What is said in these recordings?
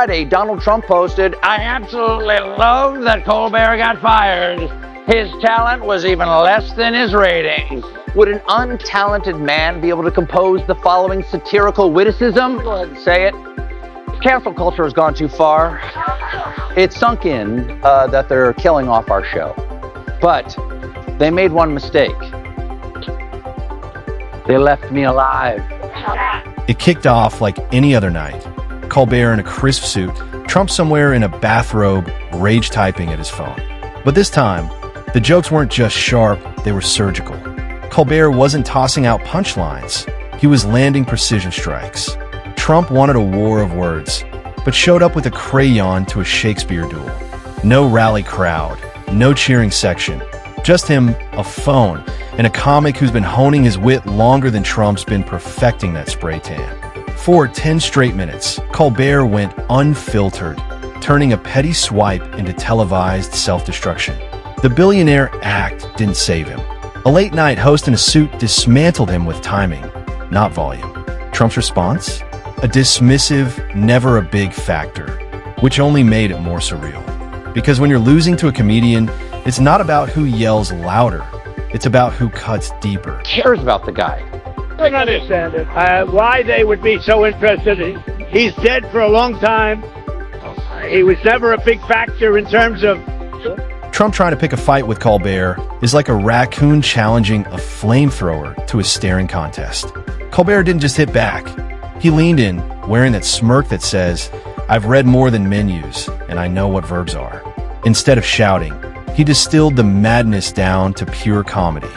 Friday, Donald Trump posted, "I absolutely love that Colbert got fired. His talent was even less than his ratings." Would an untalented man be able to compose the following satirical witticism? Go ahead and say it. Cancel culture has gone too far. It's sunk in that they're killing off our show. But they made one mistake. They left me alive. It kicked off like any other night. Colbert in a crisp suit, Trump somewhere in a bathrobe, rage typing at his phone. But this time, the jokes weren't just sharp, they were surgical. Colbert wasn't tossing out punchlines. He was landing precision strikes. Trump wanted a war of words, but showed up with a crayon to a Shakespeare duel. No rally crowd, no cheering section, just him, a phone, and a comic who's been honing his wit longer than Trump's been perfecting that spray tan. For 10 straight minutes, Colbert went unfiltered, turning a petty swipe into televised self-destruction. The billionaire act didn't save him. A late-night host in a suit dismantled him with timing, not volume. Trump's response? A dismissive, never a big factor, which only made it more surreal. Because when you're losing to a comedian, it's not about who yells louder, it's about who cuts deeper. Cares about the guy. I don't understand it. Why they would be so interested. He's dead for a long time. He was never a big factor in terms of... Trump trying to pick a fight with Colbert is like a raccoon challenging a flamethrower to a staring contest. Colbert didn't just hit back. He leaned in, wearing that smirk that says, "I've read more than menus, and I know what verbs are." Instead of shouting, he distilled the madness down to pure comedy.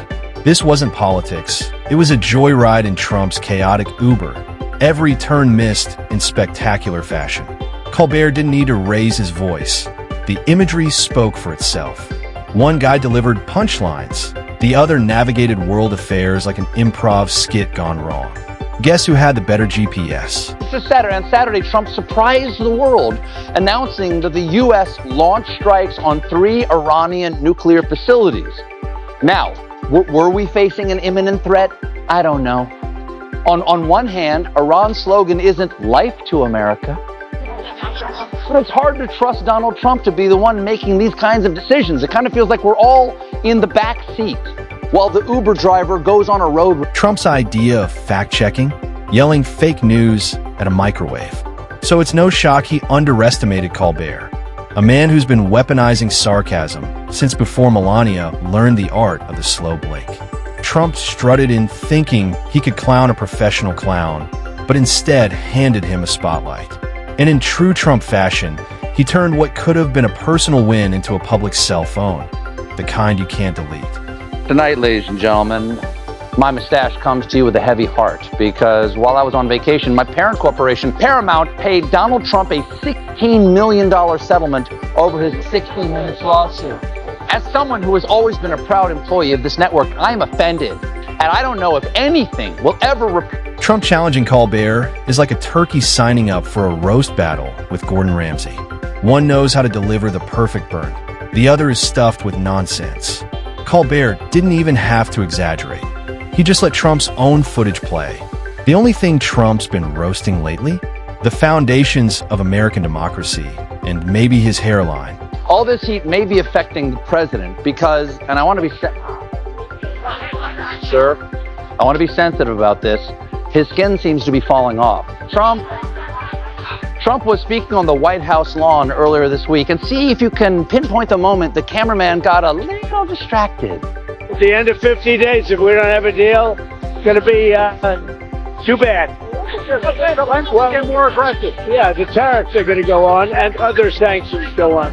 This wasn't politics. It was a joyride in Trump's chaotic Uber, every turn missed in spectacular fashion. Colbert didn't need to raise his voice. The imagery spoke for itself. One guy delivered punchlines. The other navigated world affairs like an improv skit gone wrong. Guess who had the better GPS? This Saturday. On Saturday, Trump surprised the world, announcing that the U.S. launched strikes on 3 Iranian nuclear facilities. Now, were we facing an imminent threat? I don't know. On one hand, Iran's slogan isn't "Life to America." But it's hard to trust Donald Trump to be the one making these kinds of decisions. It kind of feels like we're all in the back seat while the Uber driver goes on a road. Trump's idea of fact-checking, yelling fake news at a microwave. So it's no shock he underestimated Colbert, a man who's been weaponizing sarcasm since before Melania learned the art of the slow blink. Trump strutted in thinking he could clown a professional clown, but instead handed him a spotlight. And in true Trump fashion, he turned what could have been a personal win into a public cell phone, the kind you can't delete. Tonight, ladies and gentlemen, my mustache comes to you with a heavy heart because while I was on vacation, my parent corporation, Paramount, paid Donald Trump a $16 million settlement over his 60-minute lawsuit. As someone who has always been a proud employee of this network, I'm offended. And I don't know if anything will ever Trump challenging Colbert is like a turkey signing up for a roast battle with Gordon Ramsay. One knows how to deliver the perfect burn. The other is stuffed with nonsense. Colbert didn't even have to exaggerate. He just let Trump's own footage play. The only thing Trump's been roasting lately? The foundations of American democracy, and maybe his hairline. All this heat may be affecting the president because, and I want to be Sir, I want to be sensitive about this. His skin seems to be falling off. Trump was speaking on the White House lawn earlier this week, and see if you can pinpoint the moment the cameraman got a little distracted. At the end of 50 days, if we don't have a deal, it's going to be too bad. Well, get more aggressive. Yeah, the tariffs are going to go on, and other sanctions go on.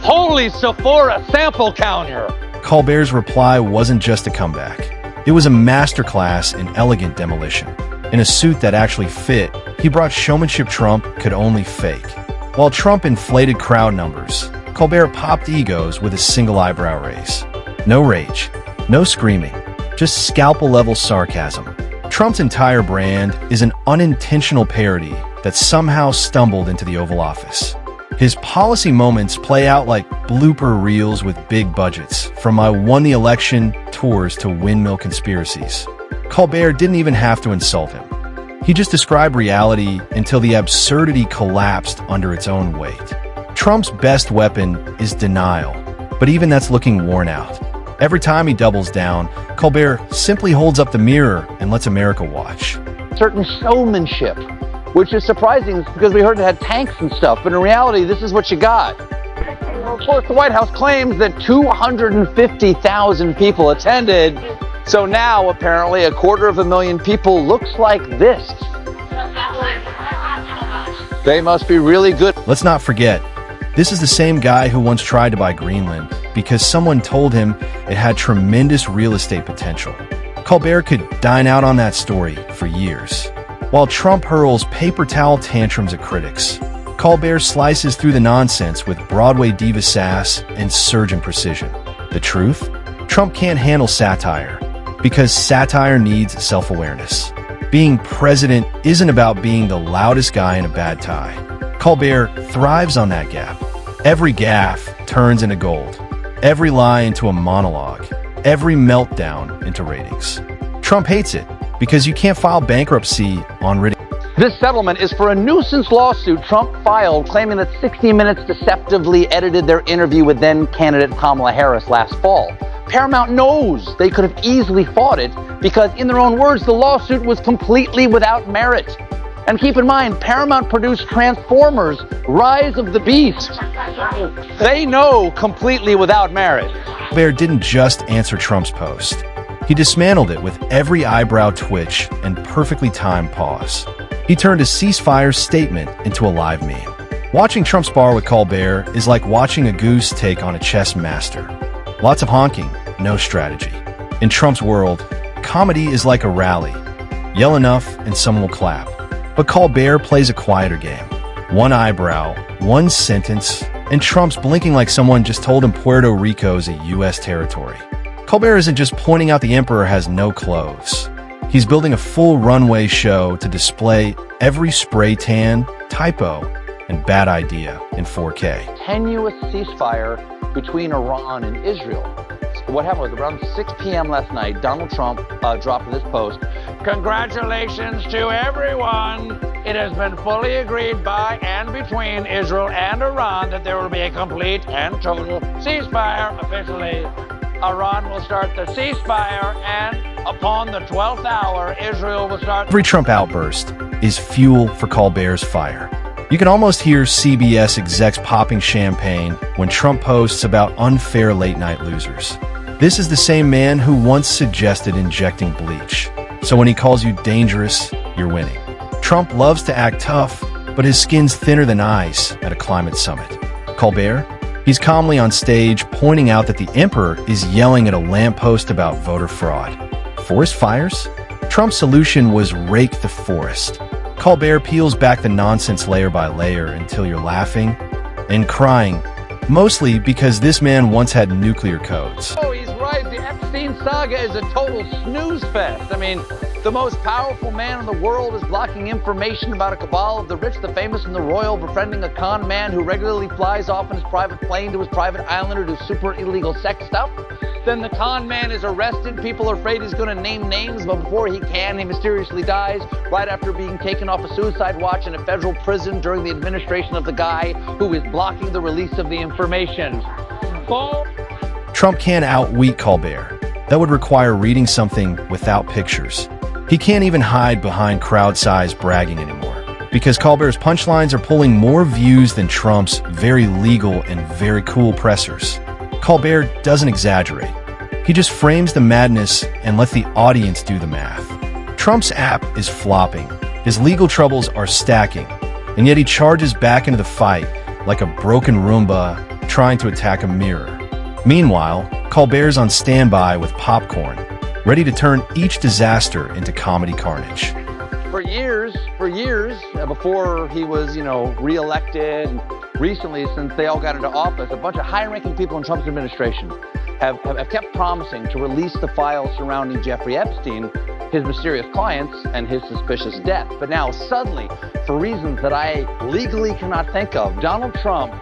Holy Sephora sample counter! Colbert's reply wasn't just a comeback. It was a masterclass in elegant demolition. In a suit that actually fit, he brought showmanship Trump could only fake. While Trump inflated crowd numbers, Colbert popped egos with a single eyebrow raise. No rage, no screaming, just scalpel-level sarcasm. Trump's entire brand is an unintentional parody that somehow stumbled into the Oval Office. His policy moments play out like blooper reels with big budgets, from I won the election tours to windmill conspiracies. Colbert didn't even have to insult him. He just described reality until the absurdity collapsed under its own weight. Trump's best weapon is denial, but even that's looking worn out. Every time he doubles down, Colbert simply holds up the mirror and lets America watch. Certain showmanship, which is surprising because we heard it had tanks and stuff, but in reality, this is what you got. Of course, the White House claims that 250,000 people attended, so now apparently 250,000 people looks like this. They must be really good. Let's not forget, this is the same guy who once tried to buy Greenland because someone told him it had tremendous real estate potential. Colbert could dine out on that story for years. While Trump hurls paper towel tantrums at critics, Colbert slices through the nonsense with Broadway diva sass and surgeon precision. The truth? Trump can't handle satire because satire needs self-awareness. Being president isn't about being the loudest guy in a bad tie. Colbert thrives on that gap. Every gaffe turns into gold. Every lie into a monologue. Every meltdown into ratings. Trump hates it because you can't file bankruptcy on ridicule. This settlement is for a nuisance lawsuit Trump filed claiming that 60 Minutes deceptively edited their interview with then-candidate Kamala Harris last fall. Paramount knows they could have easily fought it because, in their own words, the lawsuit was completely without merit. And keep in mind, Paramount produced Transformers: Rise of the Beast. They know completely without merit. Colbert didn't just answer Trump's post. He dismantled it with every eyebrow twitch and perfectly timed pause. He turned a ceasefire statement into a live meme. Watching Trump spar with Colbert is like watching a goose take on a chess master. Lots of honking, no strategy. In Trump's world, comedy is like a rally. Yell enough and someone will clap. But Colbert plays a quieter game. One eyebrow, one sentence, and Trump's blinking like someone just told him Puerto Rico's a U.S. territory. Colbert isn't just pointing out the emperor has no clothes. He's building a full runway show to display every spray tan, typo, and bad idea in 4K. Tenuous ceasefire between Iran and Israel. What happened was around 6 p.m. last night, Donald Trump dropped this post. Congratulations to everyone. It has been fully agreed by and between Israel and Iran that there will be a complete and total ceasefire officially. Iran will start the ceasefire, and upon the 12th hour, Israel will start... Every Trump outburst is fuel for Colbert's fire. You can almost hear CBS execs popping champagne when Trump posts about unfair late-night losers. This is the same man who once suggested injecting bleach. So when he calls you dangerous, you're winning. Trump loves to act tough, but his skin's thinner than ice at a climate summit. Colbert? He's calmly on stage pointing out that the emperor is yelling at a lamppost about voter fraud. Forest fires? Trump's solution was rake the forest. Colbert peels back the nonsense layer by layer until you're laughing and crying, mostly because this man once had nuclear codes. Oh, he's right. The Epstein saga is a total snooze fest. I mean, the most powerful man in the world is blocking information about a cabal of the rich, the famous, and the royal, befriending a con man who regularly flies off in his private plane to his private island to do super illegal sex stuff. Then the con man is arrested. People are afraid he's going to name names, but before he can, he mysteriously dies right after being taken off a suicide watch in a federal prison during the administration of the guy who is blocking the release of the information. Trump can't out-weak Colbert. That would require reading something without pictures. He can't even hide behind crowd-sized bragging anymore, because Colbert's punchlines are pulling more views than Trump's very legal and very cool pressers. Colbert doesn't exaggerate. He just frames the madness and lets the audience do the math. Trump's app is flopping, his legal troubles are stacking, and yet he charges back into the fight like a broken Roomba trying to attack a mirror. Meanwhile, Colbert's on standby with popcorn, ready to turn each disaster into comedy carnage. For years, before he was, reelected, and recently, since they all got into office, a bunch of high-ranking people in Trump's administration have kept promising to release the files surrounding Jeffrey Epstein, his mysterious clients, and his suspicious death. But now, suddenly, for reasons that I legally cannot think of, Donald Trump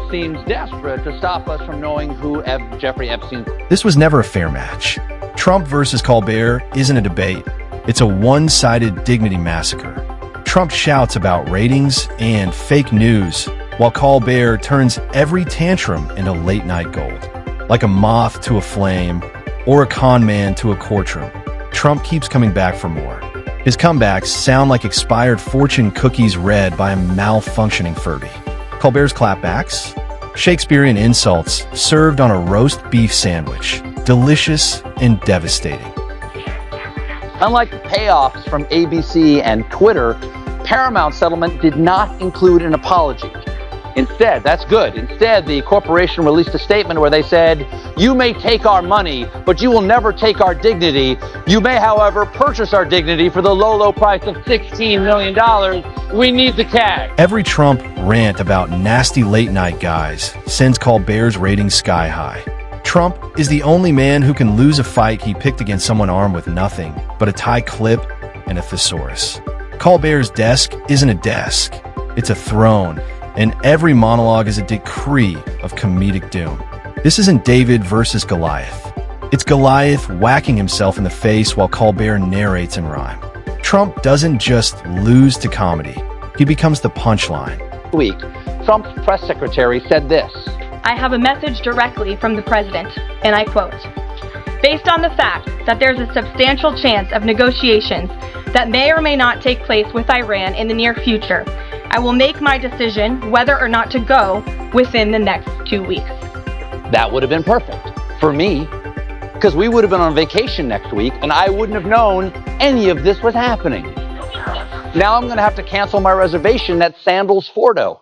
seems desperate to stop us from knowing who Jeffrey Epstein is. This was never a fair match. Trump versus Colbert isn't a debate. It's a one-sided dignity massacre. Trump shouts about ratings and fake news, while Colbert turns every tantrum into late-night gold. Like a moth to a flame or a con man to a courtroom, Trump keeps coming back for more. His comebacks sound like expired fortune cookies read by a malfunctioning Furby. Colbert's clapbacks? Shakespearean insults served on a roast beef sandwich. Delicious and devastating. Unlike the payoffs from ABC and Twitter, Paramount's settlement did not include an apology. Instead, that's good. Instead, the corporation released a statement where they said, "You may take our money, but you will never take our dignity. You may, however, purchase our dignity for the low, low price of $16 million. We need the cash." Every Trump rant about nasty late-night guys sends Colbert's ratings sky high. Trump is the only man who can lose a fight he picked against someone armed with nothing but a tie clip and a thesaurus. Colbert's desk isn't a desk. It's a throne. And every monologue is a decree of comedic doom. This isn't David versus Goliath. It's Goliath whacking himself in the face while Colbert narrates in rhyme. Trump doesn't just lose to comedy. He becomes the punchline. This week, Trump's press secretary said this. "I have a message directly from the president, and I quote, based on the fact that there's a substantial chance of negotiations that may or may not take place with Iran in the near future, I will make my decision whether or not to go within the next 2 weeks." That would have been perfect for me, because we would have been on vacation next week and I wouldn't have known any of this was happening. Now I'm going to have to cancel my reservation at Sandals Fordo.